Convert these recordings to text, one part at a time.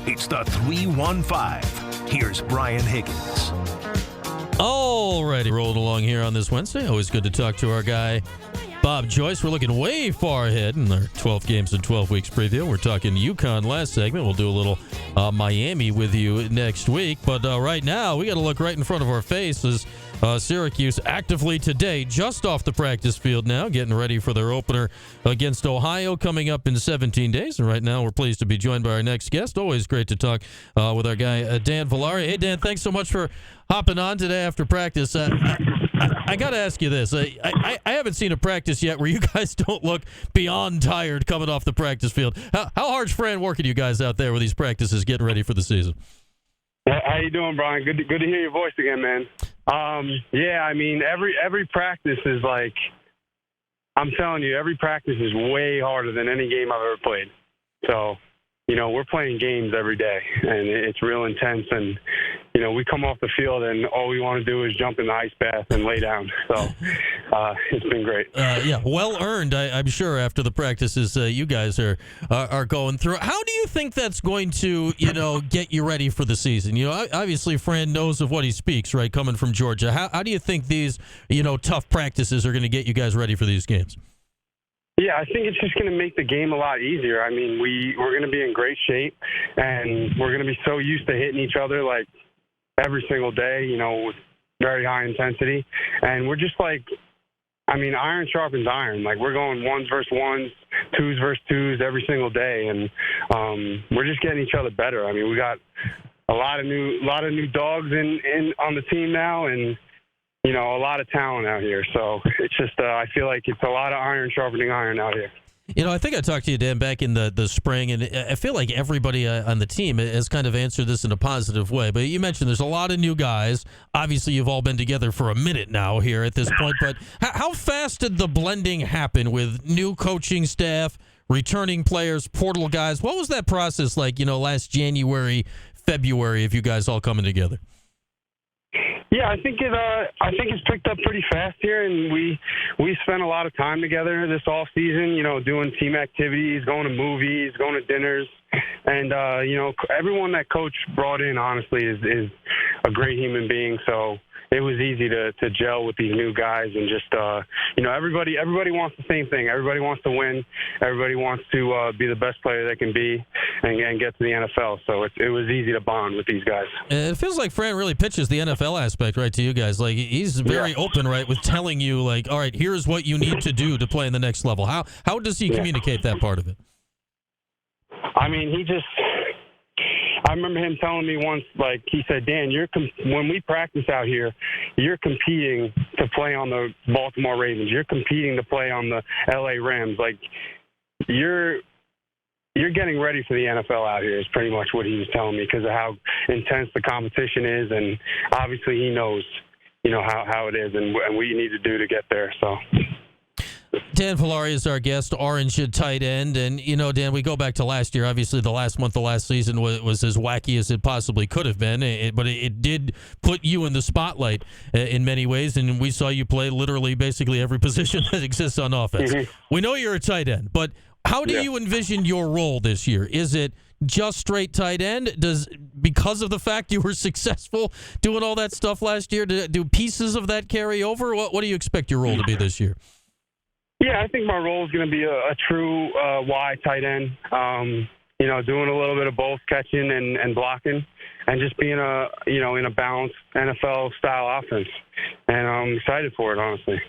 It's the 315. Here's Brian Higgins. Alrighty, rolling along here on this Wednesday. Always good to talk to our guy, Bob Joyce. We're looking way far ahead in our 12 games in 12 weeks preview. We're talking UConn last segment. We'll do a little Miami with you next week. But right now, we got to look right in front of our faces. Syracuse actively today, just off the practice field now, getting ready for their opener against Ohio coming up in 17 days. And right now, we're pleased to be joined by our next guest. Always great to talk with our guy, Dan Villari. Hey, Dan, thanks so much for hopping on today after practice. I got to ask you this. I haven't seen a practice yet where you guys don't look beyond tired coming off the practice field. How hard's Fran working you guys out there with these practices getting ready for the season? How you doing, Brian? Good to hear your voice again, man. Yeah, I mean, every practice is like, I'm telling you, every practice is way harder than any game I've ever played. So, we're playing games every day, and it's real intense. And, we come off the field, and all we want to do is jump in the ice bath and lay down. So it's been great. Yeah, well earned, I'm sure, after the practices you guys are going through. How do you think that's going to, get you ready for the season? Obviously, Fran knows of what he speaks, right, coming from Georgia. How do you think these, tough practices are going to get you guys ready for these games? Yeah, I think it's just going to make the game a lot easier. I mean, we're going to be in great shape, and we're going to be so used to hitting each other, like, every single day, with very high intensity. And we're just like, iron sharpens iron. Like, we're going ones versus ones, twos versus twos every single day. And we're just getting each other better. I mean, we got a lot of new dogs in on the team now, and, a lot of talent out here. So it's just, I feel like it's a lot of iron sharpening iron out here. I think I talked to you, Dan, back in the spring, and I feel like everybody on the team has kind of answered this in a positive way. But you mentioned there's a lot of new guys. Obviously, you've all been together for a minute now here at this point. But how fast did the blending happen with new coaching staff, returning players, portal guys? What was that process like, last January, February, of you guys all coming together? Yeah, I think it's picked up pretty fast here, and we spent a lot of time together this off season. Doing team activities, going to movies, going to dinners, and everyone that coach brought in honestly is a great human being. So it was easy to gel with these new guys, and just everybody wants the same thing. Everybody wants to win. Everybody wants to be the best player they can be and get to the NFL. So it was easy to bond with these guys. It feels like Fran really pitches the NFL aspect right to you guys. Like, he's very open, right, with telling you, like, all right, here's what you need to do to play in the next level. How does he communicate that part of it? I mean, I remember him telling me once, like, he said, Dan, when we practice out here, you're competing to play on the Baltimore Ravens. You're competing to play on the L.A. Rams. Like, you're getting ready for the NFL out here is pretty much what he was telling me, because of how intense the competition is. And obviously he knows, how it is and what you need to do to get there. So Dan Villari is our guest, Orange tight end. And, Dan, we go back to last year. Obviously, the last month of last season was as wacky as it possibly could have been. But it did put you in the spotlight in many ways. And we saw you play literally basically every position that exists on offense. Mm-hmm. We know you're a tight end, but how do you envision your role this year? Is it just straight tight end? Because of the fact you were successful doing all that stuff last year, do pieces of that carry over? What do you expect your role to be this year? Yeah, I think my role is going to be a true wide tight end. Doing a little bit of both catching and blocking, and just being in a balanced NFL style offense. And I'm excited for it, honestly.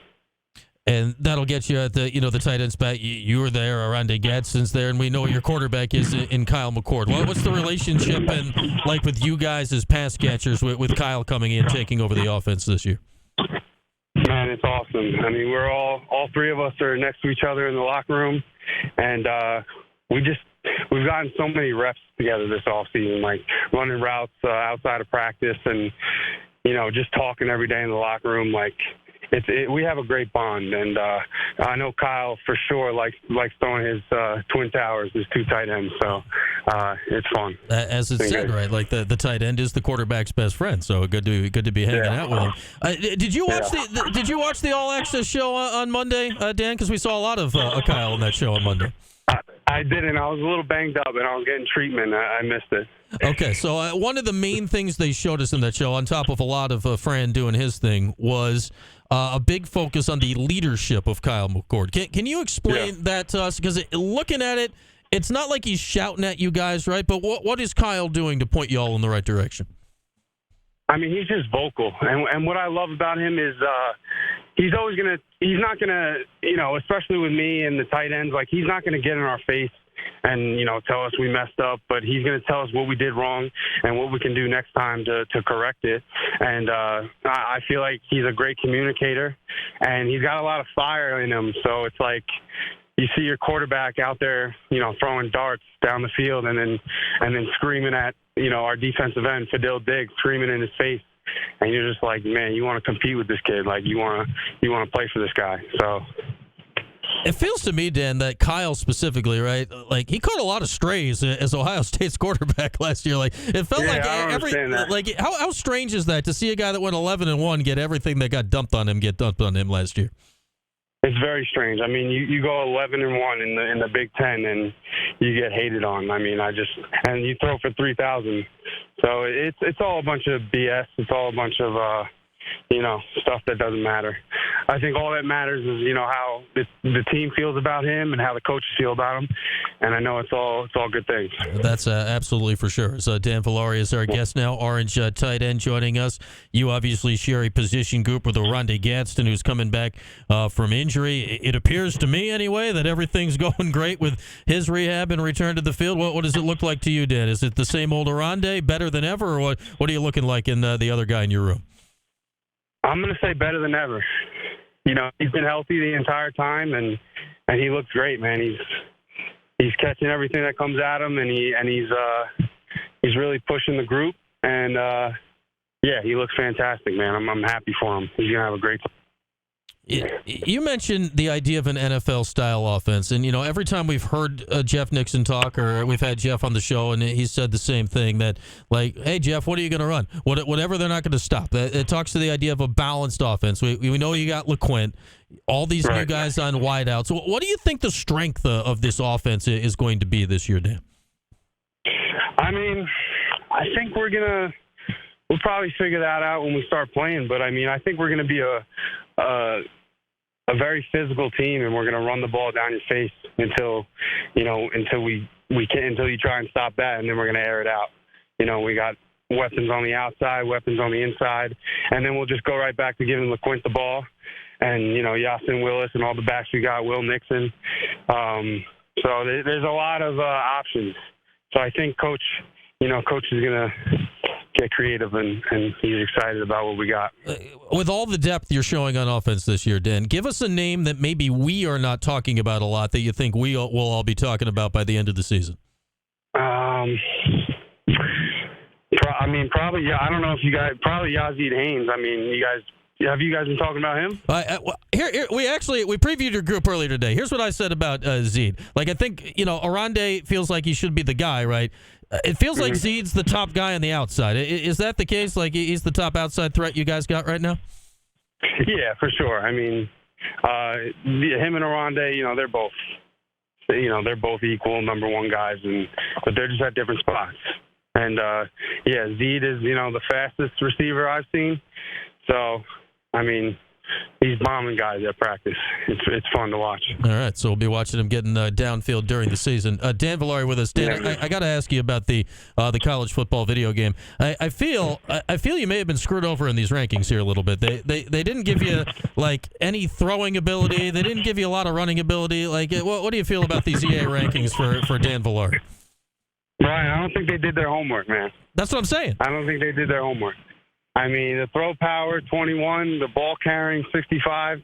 And that'll get you at the the tight end spot. You were there, Aranda Gadsden's there, and we know your quarterback is in Kyle McCord. What's the relationship and like with you guys as pass catchers with Kyle coming in, taking over the offense this year? Man, it's awesome. I mean, we're all three of us are next to each other in the locker room, and we've gotten so many reps together this offseason, like running routes outside of practice, and just talking every day in the locker room. Like, we have a great bond, and I know Kyle for sure likes throwing his twin towers, his two tight ends. So it's fun. As it's said, right? Like the tight end is the quarterback's best friend. So good to be hanging out with him. Did you watch the All Access show on Monday, Dan? Because we saw a lot of Kyle in that show on Monday. I didn't. I was a little banged up, and I was getting treatment. I missed it. Okay, so one of the main things they showed us in that show, on top of a lot of Fran doing his thing, was a big focus on the leadership of Kyle McCord. Can you explain that to us? Because looking at it, it's not like he's shouting at you guys, right? But what is Kyle doing to point you all in the right direction? I mean, he's just vocal. And what I love about him is he's not going to, especially with me and the tight ends, like he's not going to get in our face and, tell us we messed up, but he's going to tell us what we did wrong and what we can do next time to correct it. And I feel like he's a great communicator, and he's got a lot of fire in him. So it's like you see your quarterback out there, throwing darts down the field and then screaming at, our defensive end, Fidel Diggs, screaming in his face. And you're just like, man, you want to compete with this kid. Like, you want to play for this guy. So it feels to me, Dan, that Kyle specifically, right? Like, he caught a lot of strays as Ohio State's quarterback last year. Like, it felt how strange is that to see a guy that went 11-1 get everything that got dumped on him last year? It's very strange. I mean, you go 11-1 in the Big Ten and you get hated on. I mean, and you throw for 3,000. So it's all a bunch of BS. It's all a bunch of stuff that doesn't matter. I think all that matters is how the team feels about him and how the coaches feel about him. And I know it's all good things. That's absolutely for sure. So Dan Villari is our guest now, Orange tight end, joining us. You obviously share a position group with Oronde Gadsden, who's coming back from injury. It appears to me, anyway, that everything's going great with his rehab and return to the field. What does it look like to you, Dan? Is it the same old Oronde, better than ever, or what are you looking like in the other guy in your room? I'm going to say better than ever. He's been healthy the entire time, and he looks great, man. He's catching everything that comes at him, and he's really pushing the group. And he looks fantastic, man. I'm happy for him. He's gonna have a great time. You mentioned the idea of an NFL-style offense, and, every time we've heard Jeff Nixon talk, or we've had Jeff on the show, and he said the same thing, that, like, hey, Jeff, what are you going to run? Whatever, they're not going to stop. It talks to the idea of a balanced offense. We know you got LeQuint, all these new guys on wideout. So what do you think the strength of this offense is going to be this year, Dan? I mean, I think we'll probably figure that out when we start playing, but, I mean, I think we're going to be a very physical team, and we're going to run the ball down your face until you try and stop that, and then we're going to air it out. We got weapons on the outside, weapons on the inside, and then we'll just go right back to giving LeQuint the ball, and Yasin Willis and all the backs we got, Will Nixon. So there's a lot of options. So I think Coach is going to get creative, and he's excited about what we got. With all the depth you're showing on offense this year, Dan, give us a name that maybe we are not talking about a lot that you think we will all be talking about by the end of the season. Probably, yeah. I don't know if you guys, probably Yazeed Haynes. I mean, have you guys been talking about him? Here we previewed your group earlier today. Here's what I said about Zeed. Like, I think, Oronde feels like he should be the guy, right? It feels like Zeed's the top guy on the outside. Is that the case? Like, he's the top outside threat you guys got right now? Yeah, for sure. I mean, him and Oronde, they're both equal number one guys, but they're just at different spots. And Zeed is the fastest receiver I've seen. So, I mean, he's bombing guys at practice. It's fun to watch. All right, so we'll be watching him getting downfield during the season. Dan Villari with us. Dan, I got to ask you about the college football video game. I feel you may have been screwed over in these rankings here a little bit. They didn't give you like any throwing ability. They didn't give you a lot of running ability. Like, what do you feel about these EA rankings for Dan Villari? Brian, I don't think they did their homework, man. That's what I'm saying. I don't think they did their homework. I mean, the throw power, 21, the ball carrying, 65.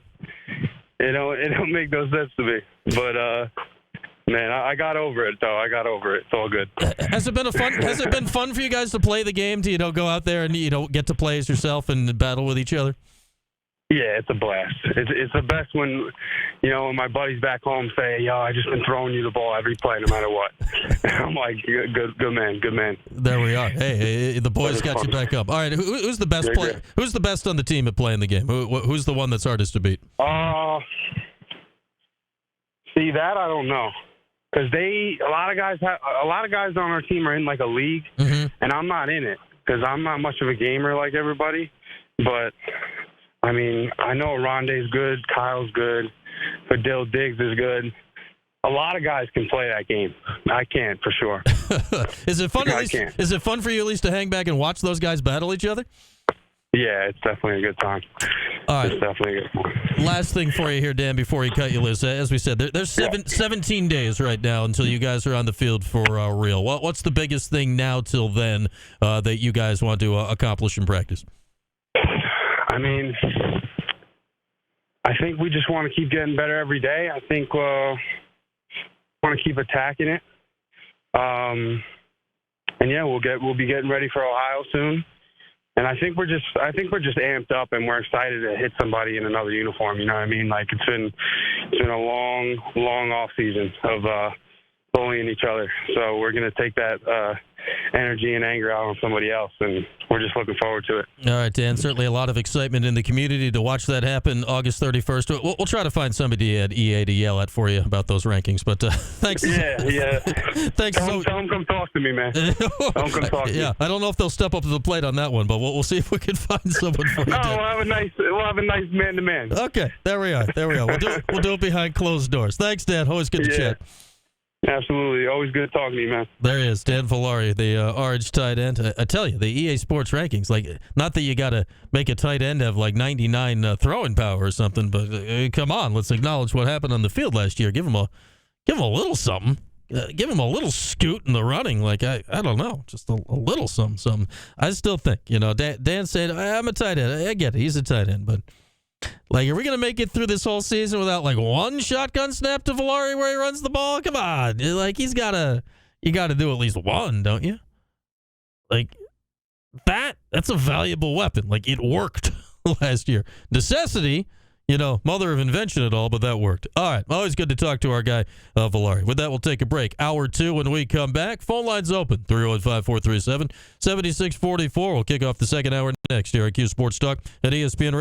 It don't make no sense to me. But man, I got over it though. It's all good. Has it been fun for you guys to play the game? To go out there and get to play as yourself and battle with each other? Yeah, it's a blast. It's the best when when my buddies back home say, "Yo, I just been throwing you the ball every play, no matter what." I'm like, "Good man." There we are. Hey, the boys got you back up. All right, who's the best player? Who's the best on the team at playing the game? Who's the one that's hardest to beat? See, that I don't know. because a lot of guys on our team are in like a league, and I'm not in it because I'm not much of a gamer like everybody. But I mean, I know Rondé's good, Kyle's good, Fadil Diggs is good. A lot of guys can play that game. I can't for sure. Is it fun? Is it fun for you at least to hang back and watch those guys battle each other? Yeah, it's definitely a good time. All right. It's definitely a good time. Last thing for you here, Dan, before we cut you loose. As we said, there's 17 days right now until you guys are on the field for real. What's the biggest thing now till then that you guys want to accomplish in practice? I mean, I think we just want to keep getting better every day. I think want to keep attacking it. And yeah, we'll be getting ready for Ohio soon. And I think we're just amped up and we're excited to hit somebody in another uniform. You know what I mean? Like it's been a long off season of bullying each other. So we're gonna take that energy and anger out on somebody else, and we're just looking forward to it. All right, Dan. Certainly a lot of excitement in the community to watch that happen August 31st. We'll try to find somebody at EA to yell at for you about those rankings. But thanks. Yeah. Thanks. Tell them come talk to me, man. Tell them come talk to me. Yeah, I don't know if they'll step up to the plate on that one, but we'll see if we can find someone for you. No, we'll have a nice man-to-man. Okay, there we are. We'll do it behind closed doors. Thanks, Dan. Always good to chat. Absolutely. Always good talking to you, man. There he is, Dan Villari, the Orange tight end. I tell you, the EA Sports rankings, like, not that you got to make a tight end have like 99 throwing power or something, but come on, let's acknowledge what happened on the field last year. Give him a little something. Give him a little scoot in the running. Like, I don't know, just a little something. I still think, Dan said, I'm a tight end. I get it. He's a tight end, but like, are we going to make it through this whole season without like one shotgun snap to Villari where he runs the ball? Come on. Like, you got to do at least one, don't you? Like, that's a valuable weapon. Like, it worked last year. Necessity, mother of invention and all, but that worked. All right. Always good to talk to our guy, Villari. With that, we'll take a break. Hour 2 when we come back. Phone lines open, 301-5437-7644. We'll kick off the second hour next here at Q Sports Talk at ESPN Radio.